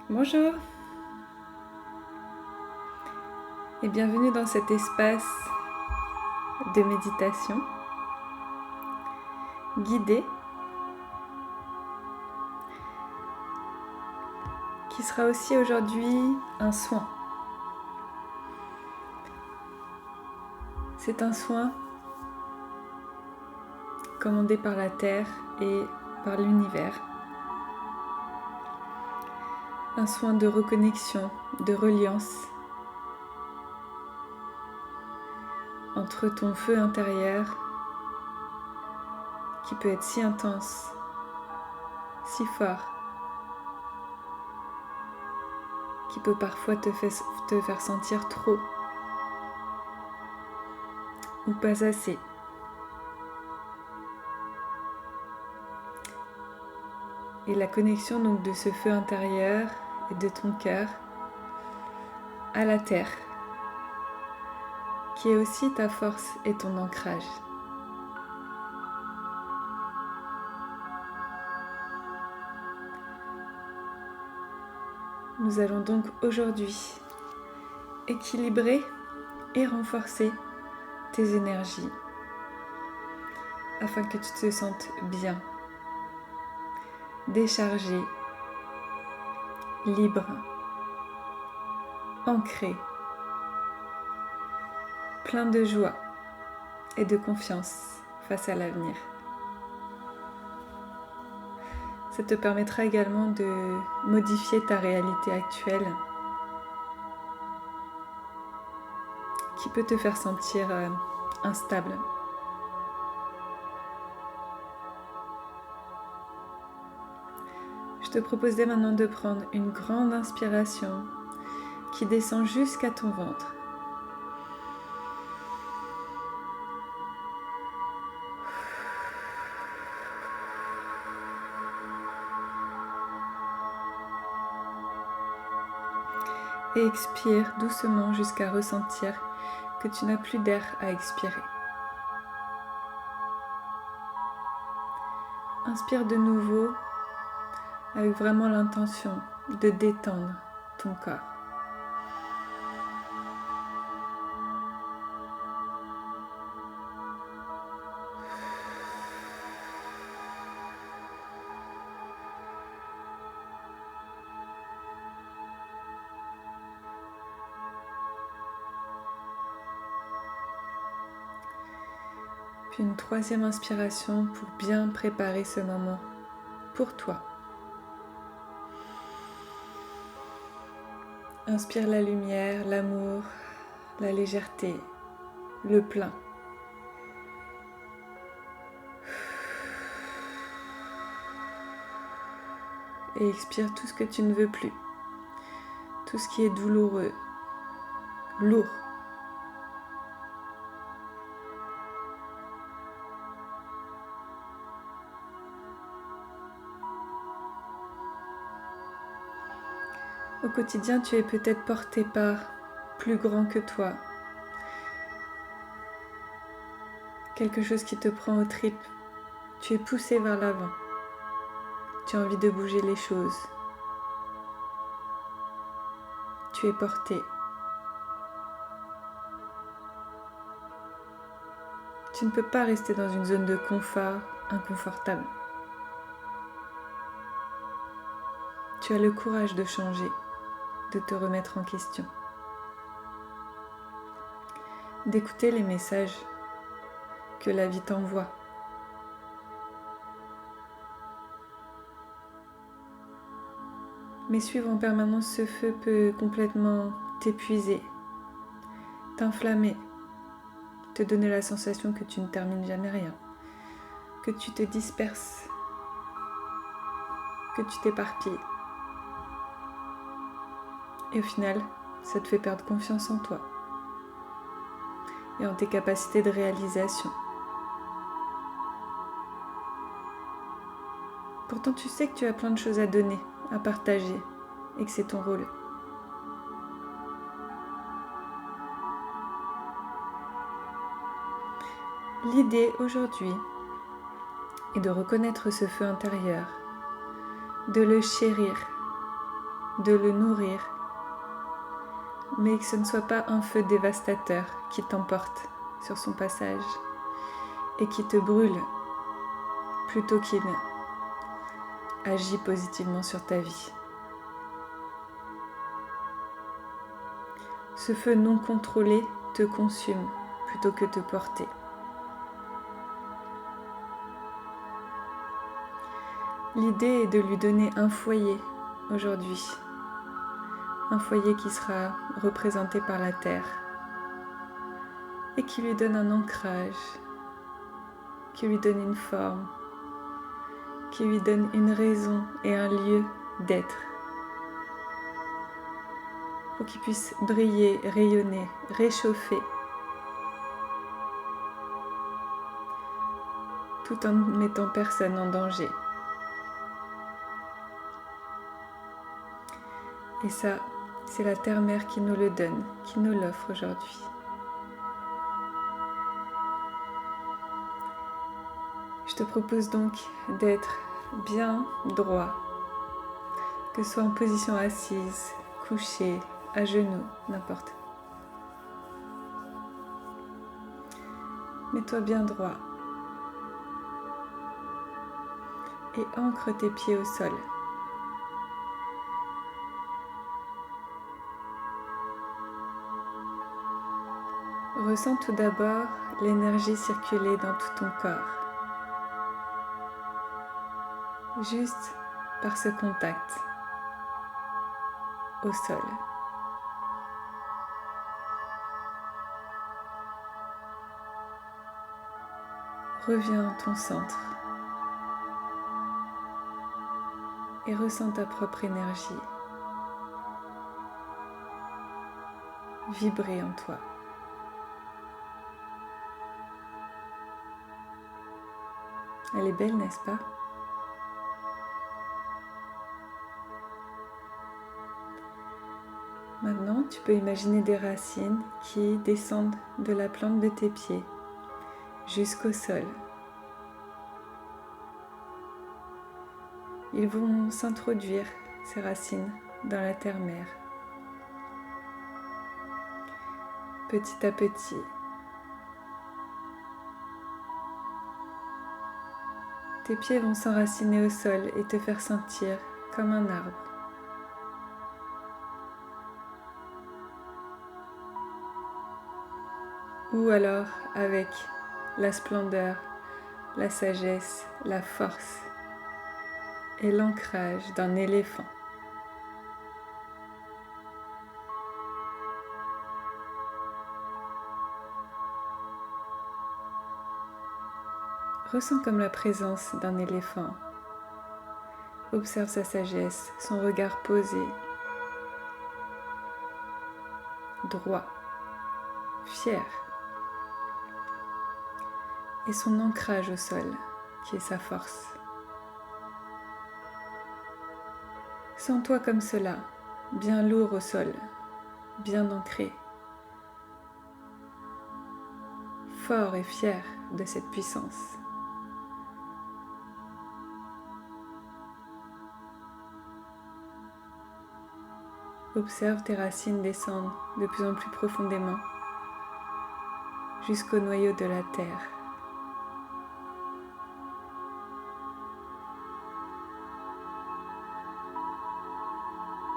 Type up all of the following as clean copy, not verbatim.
Bonjour et bienvenue dans cet espace de méditation guidée qui sera aussi aujourd'hui un soin. C'est un soin commandé par la Terre et par l'univers. Un soin de reconnexion, de reliance entre ton feu intérieur qui peut être si intense, si fort, qui peut parfois te faire sentir trop ou pas assez. Et la connexion donc de ce feu intérieur et de ton cœur à la terre, qui est aussi ta force et ton ancrage. Nous allons donc aujourd'hui équilibrer et renforcer tes énergies afin que tu te sentes bien, déchargé, libre, ancré, plein de joie et de confiance face à l'avenir. Ça te permettra également de modifier ta réalité actuelle qui peut te faire sentir instable. Je te propose dès maintenant de prendre une grande inspiration qui descend jusqu'à ton ventre. Et expire doucement jusqu'à ressentir que tu n'as plus d'air à expirer. Inspire de nouveau avec vraiment l'intention de détendre ton corps. Puis une troisième inspiration pour bien préparer ce moment pour toi. Inspire la lumière, l'amour, la légèreté, le plein. Et expire tout ce que tu ne veux plus, tout ce qui est douloureux, lourd. Au quotidien, tu es peut-être porté par plus grand que toi. Quelque chose qui te prend aux tripes. Tu es poussé vers l'avant. Tu as envie de bouger les choses. Tu es porté. Tu ne peux pas rester dans une zone de confort inconfortable. Tu as le courage de changer, de te remettre en question, d'écouter les messages que la vie t'envoie. Mais suivre en permanence ce feu peut complètement t'épuiser, t'inflammer, te donner la sensation que tu ne termines jamais rien, que tu te disperses, que tu t'éparpilles. Et au final, ça te fait perdre confiance en toi et en tes capacités de réalisation. Pourtant, tu sais que tu as plein de choses à donner, à partager, et que c'est ton rôle. L'idée aujourd'hui est de reconnaître ce feu intérieur, de le chérir, de le nourrir, mais que ce ne soit pas un feu dévastateur qui t'emporte sur son passage et qui te brûle plutôt qu'il agit positivement sur ta vie. Ce feu non contrôlé te consume plutôt que te porter. L'idée est de lui donner un foyer aujourd'hui, un foyer qui sera représenté par la terre et qui lui donne un ancrage, qui lui donne une forme, qui lui donne une raison et un lieu d'être, pour qu'il puisse briller, rayonner, réchauffer, tout en ne mettant personne en danger. Et ça, c'est la Terre-Mère qui nous le donne, qui nous l'offre aujourd'hui. Je te propose donc d'être bien droit, que ce soit en position assise, couchée, à genoux, n'importe. Mets-toi bien droit et ancre tes pieds au sol. Ressens tout d'abord l'énergie circuler dans tout ton corps, juste par ce contact au sol. Reviens à ton centre et ressens ta propre énergie vibrer en toi. Elle est belle, n'est-ce pas? Maintenant, tu peux imaginer des racines qui descendent de la plante de tes pieds jusqu'au sol. Ils vont s'introduire, ces racines, dans la terre-mère. Petit à petit. Tes pieds vont s'enraciner au sol et te faire sentir comme un arbre. Ou alors avec la splendeur, la sagesse, la force et l'ancrage d'un éléphant. Ressens comme la présence d'un éléphant. Observe sa sagesse, son regard posé, droit, fier, et son ancrage au sol, qui est sa force. Sens-toi comme cela, bien lourd au sol, bien ancré, fort et fier de cette puissance. Observe tes racines descendre de plus en plus profondément jusqu'au noyau de la terre.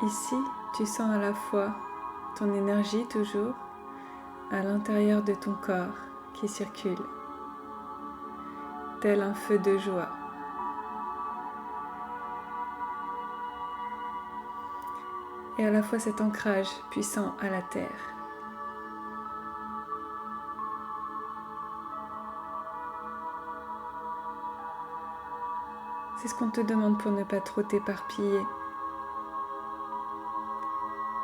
Ici, tu sens à la fois ton énergie toujours à l'intérieur de ton corps qui circule, tel un feu de joie. Et à la fois cet ancrage puissant à la terre. C'est ce qu'on te demande pour ne pas trop t'éparpiller.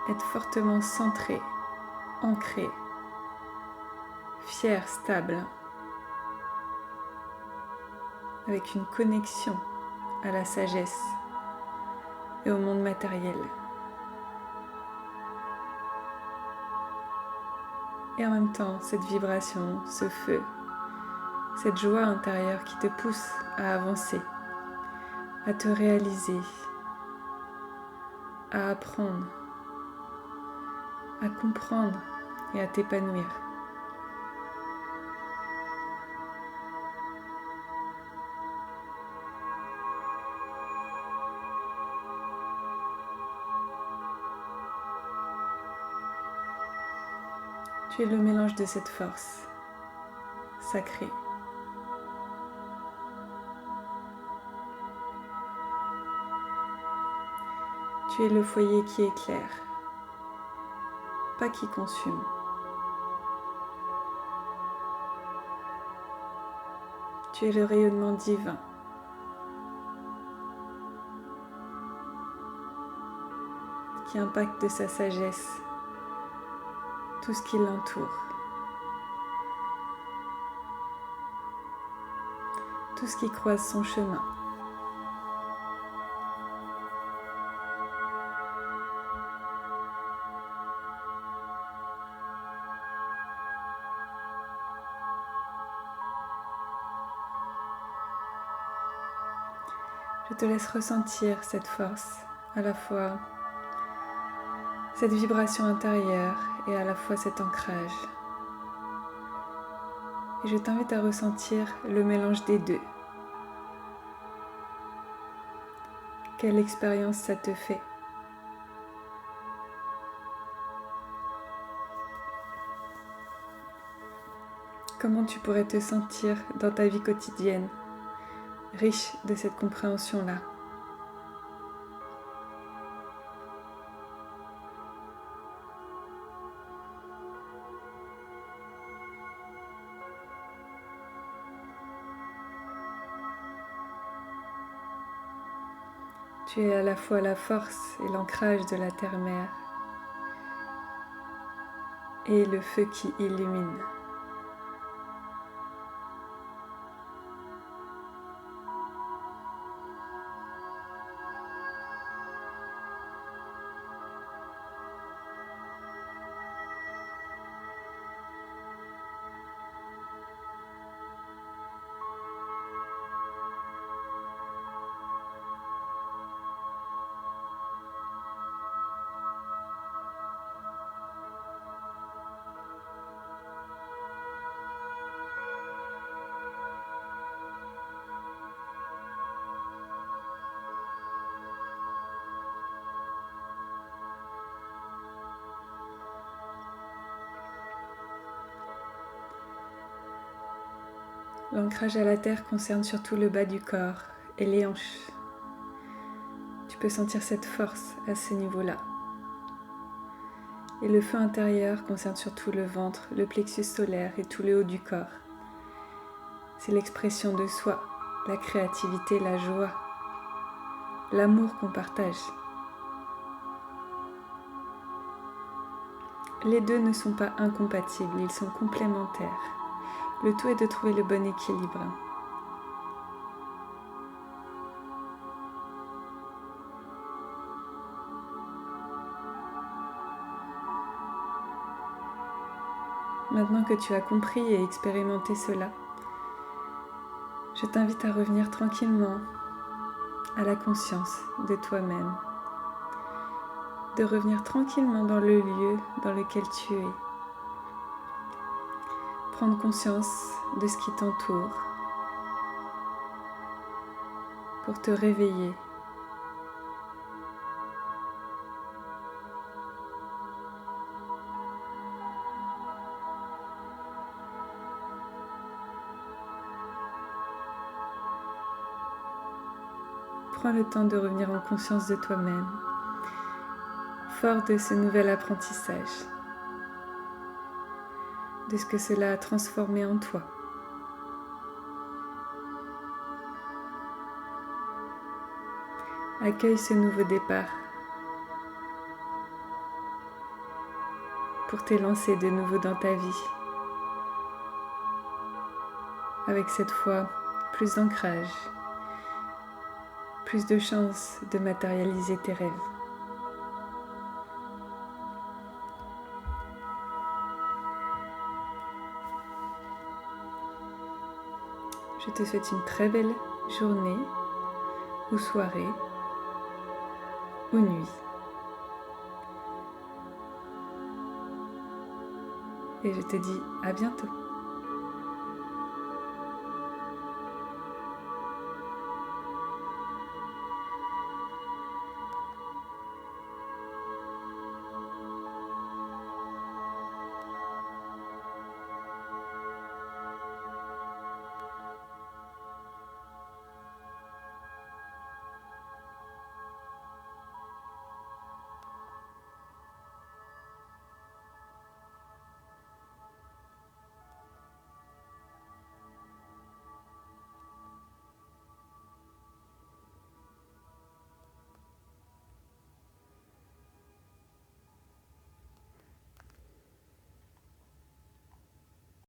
Être fortement centré, ancré, fier, stable, avec une connexion à la sagesse et au monde matériel. Et en même temps, cette vibration, ce feu, cette joie intérieure qui te pousse à avancer, à te réaliser, à apprendre, à comprendre et à t'épanouir. Tu es le mélange de cette force sacrée. Tu es le foyer qui éclaire, pas qui consume. Tu es le rayonnement divin. Qui impacte de sa sagesse tout ce qui l'entoure. Tout ce qui croise son chemin. Je te laisse ressentir cette force, à la fois cette vibration intérieure et à la fois cet ancrage. Et je t'invite à ressentir le mélange des deux. Quelle expérience ça te fait? Comment tu pourrais te sentir dans ta vie quotidienne, riche de cette compréhension-là? Tu es à la fois la force et l'ancrage de la terre-mère et le feu qui illumine. L'ancrage à la terre concerne surtout le bas du corps et les hanches. Tu peux sentir cette force à ce niveau-là. Et le feu intérieur concerne surtout le ventre, le plexus solaire et tout le haut du corps. C'est l'expression de soi, la créativité, la joie, l'amour qu'on partage. Les deux ne sont pas incompatibles, ils sont complémentaires. Le tout est de trouver le bon équilibre. Maintenant que tu as compris et expérimenté cela, je t'invite à revenir tranquillement à la conscience de toi-même, de revenir tranquillement dans le lieu dans lequel tu es. Prendre conscience de ce qui t'entoure pour te réveiller. Prends le temps de revenir en conscience de toi-même, fort de ce nouvel apprentissage, de ce que cela a transformé en toi. Accueille ce nouveau départ pour t'élancer de nouveau dans ta vie, avec cette fois plus d'ancrage, plus de chances de matérialiser tes rêves. Je te souhaite une très belle journée ou soirée ou nuit. et je te dis à bientôt.